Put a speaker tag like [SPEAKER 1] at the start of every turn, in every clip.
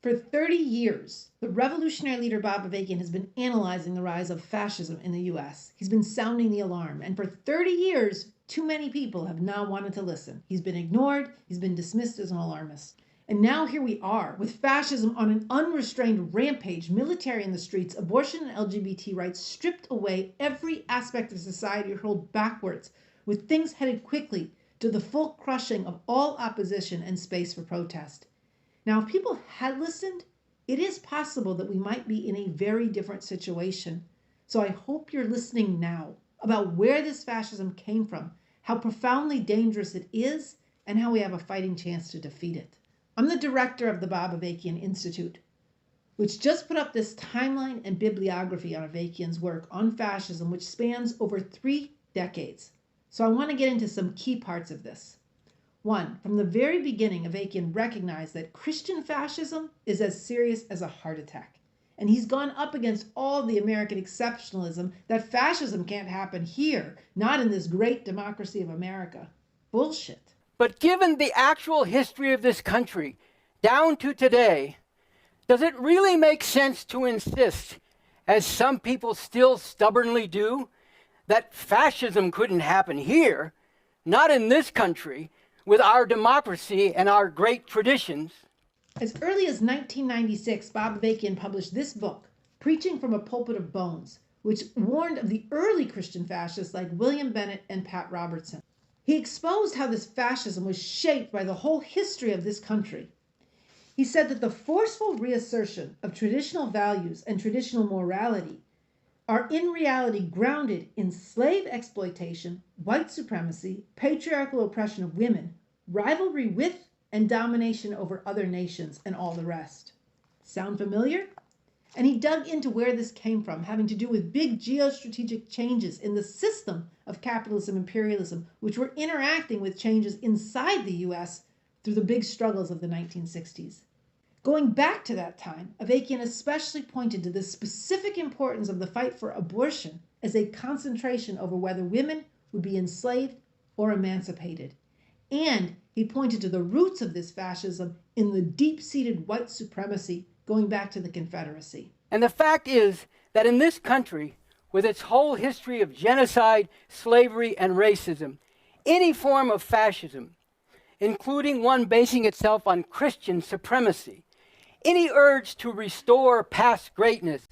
[SPEAKER 1] For 30 years, the revolutionary leader Bob Avakian has been analyzing the rise of fascism in the US. He's been sounding the alarm, and for 30 years, too many people have not wanted to listen. He's been ignored, he's been dismissed as an alarmist. And now here we are, with fascism on an unrestrained rampage, military in the streets, abortion and LGBT rights stripped away, every aspect of society hurled backwards, with things headed quickly to the full crushing of all opposition and space for protest. Now, if people had listened, it is possible that we might be in a very different situation. So I hope you're listening now about where this fascism came from, how profoundly dangerous it is, and how we have a fighting chance to defeat it. I'm the director of the Bob Avakian Institute, which just put up this timeline and bibliography on Avakian's work on fascism, which spans over 3 decades. So I want to get into some key parts of this. One, from the very beginning, Avakian recognized that Christian fascism is as serious as a heart attack. And he's gone up against all the American exceptionalism that fascism can't happen here, not in this great democracy of America. Bullshit.
[SPEAKER 2] But given the actual history of this country, down to today, does it really make sense to insist, as some people still stubbornly do, that fascism couldn't happen here, not in this country, with our democracy and our great traditions?
[SPEAKER 1] As early as 1996, Bob Avakian published this book, Preaching from a Pulpit of Bones, which warned of the early Christian fascists like William Bennett and Pat Robertson. He exposed how this fascism was shaped by the whole history of this country. He said that the forceful reassertion of traditional values and traditional morality are in reality grounded in slave exploitation, white supremacy, patriarchal oppression of women, rivalry with and domination over other nations, and all the rest. Sound familiar? And he dug into where this came from, having to do with big geostrategic changes in the system of capitalism, imperialism, which were interacting with changes inside the US through the big struggles of the 1960s. Going back to that time, Avakian especially pointed to the specific importance of the fight for abortion as a concentration over whether women would be enslaved or emancipated. And he pointed to the roots of this fascism in the deep-seated white supremacy going back to the Confederacy.
[SPEAKER 2] And the fact is that in this country, with its whole history of genocide, slavery, and racism, any form of fascism, including one basing itself on Christian supremacy, any urge to restore past greatness,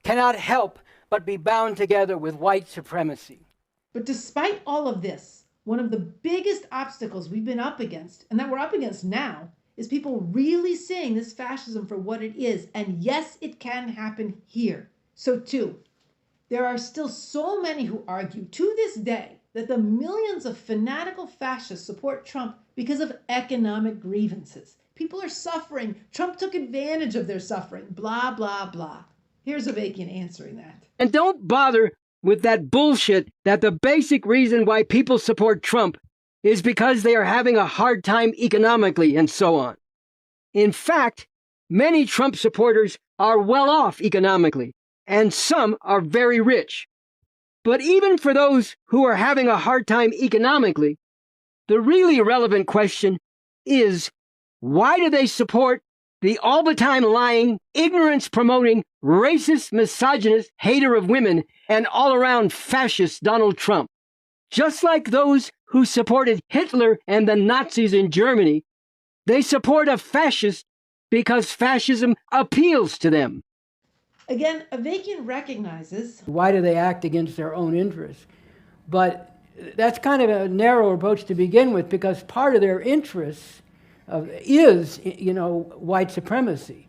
[SPEAKER 2] cannot help but be bound together with white supremacy.
[SPEAKER 1] But despite all of this, one of the biggest obstacles we've been up against, and that we're up against now, is people really seeing this fascism for what it is. And yes, it can happen here. So too, there are still so many who argue to this day that the millions of fanatical fascists support Trump because of economic grievances. People are suffering. Trump took advantage of their suffering. Blah, blah, blah. Here's Avakian answering that.
[SPEAKER 2] And don't bother with that bullshit that the basic reason why people support Trump is because they are having a hard time economically and so on. In fact, many Trump supporters are well off economically, and some are very rich. But even for those who are having a hard time economically, the really relevant question is, why do they support the all-the-time lying, ignorance-promoting, racist, misogynist, hater of women, and all-around fascist Donald Trump? Just like those who supported Hitler and the Nazis in Germany, they support a fascist because fascism appeals to them.
[SPEAKER 1] Again, Avakian recognizes...
[SPEAKER 2] Why do they act against their own interests? But that's kind of a narrow approach to begin with, because part of their interests is, white supremacy.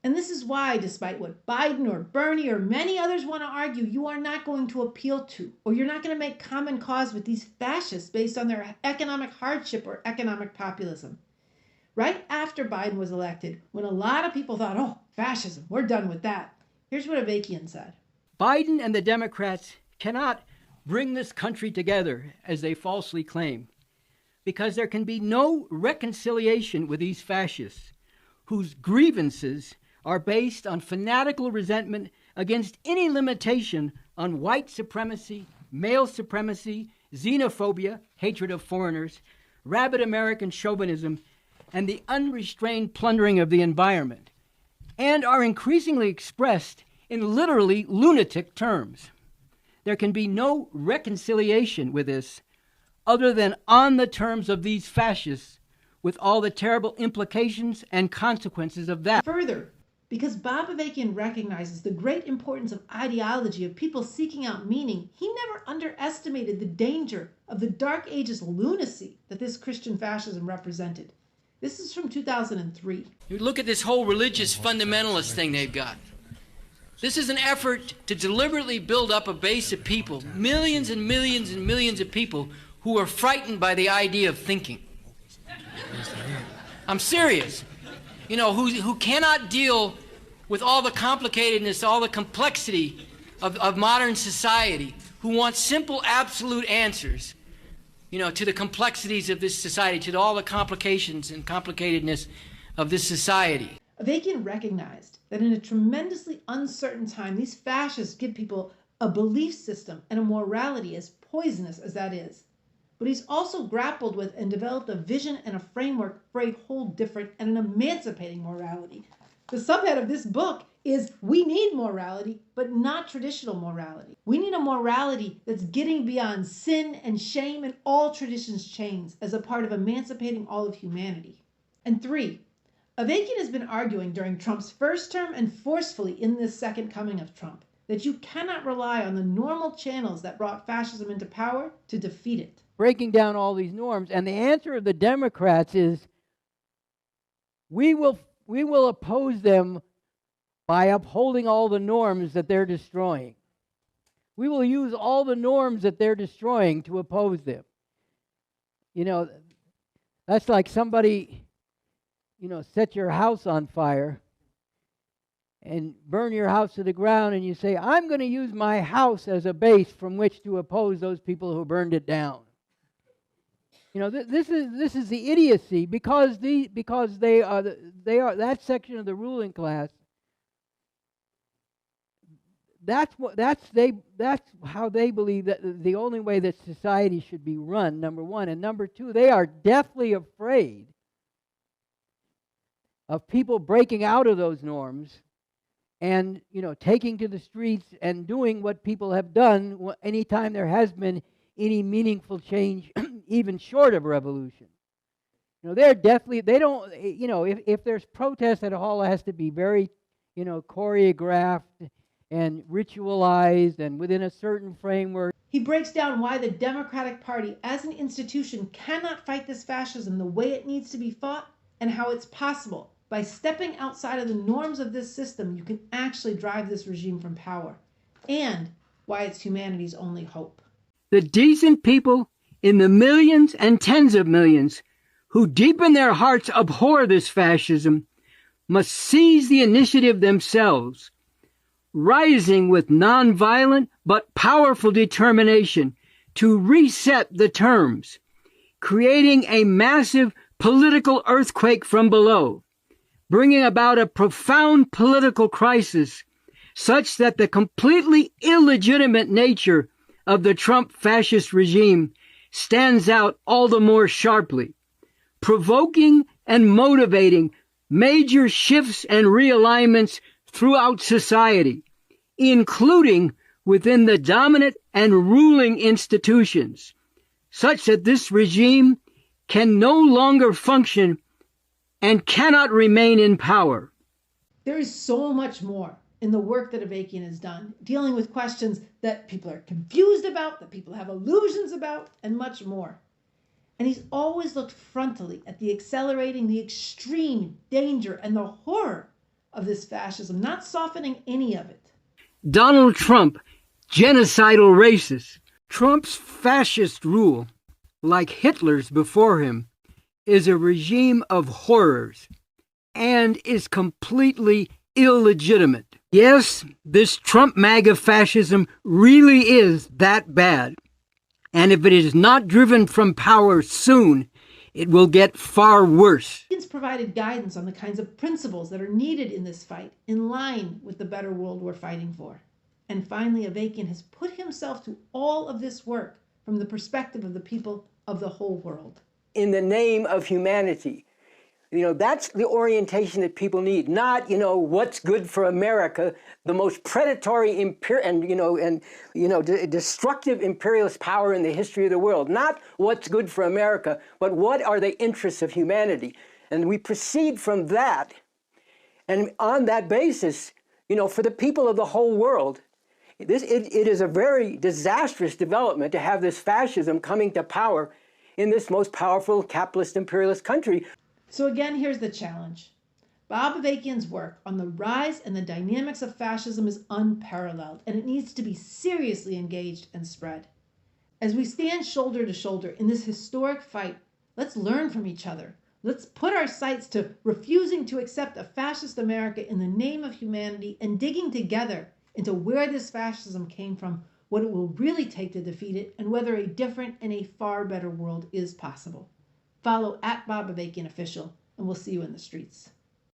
[SPEAKER 1] And this is why, despite what Biden or Bernie or many others want to argue, you are not going to appeal to, or you're not going to make common cause with these fascists based on their economic hardship or economic populism. Right after Biden was elected, when a lot of people thought, oh, fascism, we're done with that. Here's what Avakian said.
[SPEAKER 2] Biden and the Democrats cannot bring this country together, as they falsely claim, because there can be no reconciliation with these fascists, whose grievances are based on fanatical resentment against any limitation on white supremacy, male supremacy, xenophobia, hatred of foreigners, rabid American chauvinism, and the unrestrained plundering of the environment. and are increasingly expressed in literally lunatic terms. There can be no reconciliation with this other than on the terms of these fascists, with all the terrible implications and consequences of that.
[SPEAKER 1] Further, because Bob Avakian recognizes the great importance of ideology, of people seeking out meaning, he never underestimated the danger of the Dark Ages lunacy that this Christian fascism represented. This is from 2003.
[SPEAKER 2] You look at this whole religious fundamentalist thing they've got. This is an effort to deliberately build up a base of people, millions and millions and millions of people who are frightened by the idea of thinking. I'm serious. You know, who cannot deal with all the complicatedness, all the complexity of modern society, who want simple, absolute answers, you know, to the complexities of this society, to all the complications and complicatedness of this society.
[SPEAKER 1] Avakian recognized that in a tremendously uncertain time, these fascists give people a belief system and a morality as poisonous as that is. But he's also grappled with and developed a vision and a framework for a whole different and an emancipating morality. The subhead of this book is we need morality, but not traditional morality. We need a morality that's getting beyond sin and shame and all traditions' chains as a part of emancipating all of humanity. And 3, Avakian has been arguing during Trump's first term and forcefully in this second coming of Trump that you cannot rely on the normal channels that brought fascism into power to defeat it.
[SPEAKER 2] Breaking down all these norms, and the answer of the Democrats is we will oppose them by upholding all the norms that they're destroying. We will use all the norms that they're destroying to oppose them. You know, that's like somebody, you know, set your house on fire and burn your house to the ground, and you say, I'm going to use my house as a base from which to oppose those people who burned it down. You know, this is the idiocy, because they are that section of the ruling class. That's how they believe that the only way that society should be run, number one. And number two, they are deathly afraid of people breaking out of those norms and, you know, taking to the streets and doing what people have done anytime there has been any meaningful change, even short of revolution. You know, they don't, you know, if there's protest at all, it has to be very, you know, choreographed and ritualized and within a certain framework.
[SPEAKER 1] He breaks down why the Democratic Party as an institution cannot fight this fascism the way it needs to be fought, and how it's possible. By stepping outside of the norms of this system, you can actually drive this regime from power, and why it's humanity's only hope.
[SPEAKER 2] The decent people in the millions and tens of millions who deep in their hearts abhor this fascism must seize the initiative themselves, rising with nonviolent but powerful determination to reset the terms, creating a massive political earthquake from below, bringing about a profound political crisis such that the completely illegitimate nature of the Trump fascist regime stands out all the more sharply, provoking and motivating major shifts and realignments throughout society, including within the dominant and ruling institutions, such that this regime can no longer function and cannot remain in power.
[SPEAKER 1] There is so much more in the work that Avakian has done, dealing with questions that people are confused about, that people have illusions about, and much more. And he's always looked frontally at the accelerating, the extreme danger and the horror of this fascism, not softening any of it.
[SPEAKER 2] Donald Trump, genocidal racist. Trump's fascist rule, like Hitler's before him, is a regime of horrors and is completely illegitimate. Yes, this Trump MAGA fascism really is that bad. And if it is not driven from power soon, it will get far worse.
[SPEAKER 1] He's provided guidance on the kinds of principles that are needed in this fight, in line with the better world we're fighting for. And finally, Avakian has put himself to all of this work from the perspective of the people of the whole world.
[SPEAKER 2] In the name of humanity, That's the orientation that people need, not, what's good for America, the most predatory destructive imperialist power in the history of the world. Not what's good for America, but what are the interests of humanity. And we proceed from that. And on that basis, for the people of the whole world, it is a very disastrous development to have this fascism coming to power in this most powerful capitalist imperialist country.
[SPEAKER 1] So again, here's the challenge. Bob Avakian's work on the rise and the dynamics of fascism is unparalleled, and it needs to be seriously engaged and spread. As we stand shoulder to shoulder in this historic fight, let's learn from each other. Let's put our sights to refusing to accept a fascist America in the name of humanity and digging together into where this fascism came from, what it will really take to defeat it, and whether a different and a far better world is possible. Follow @Bob Avakian Official, and we'll see you in the streets.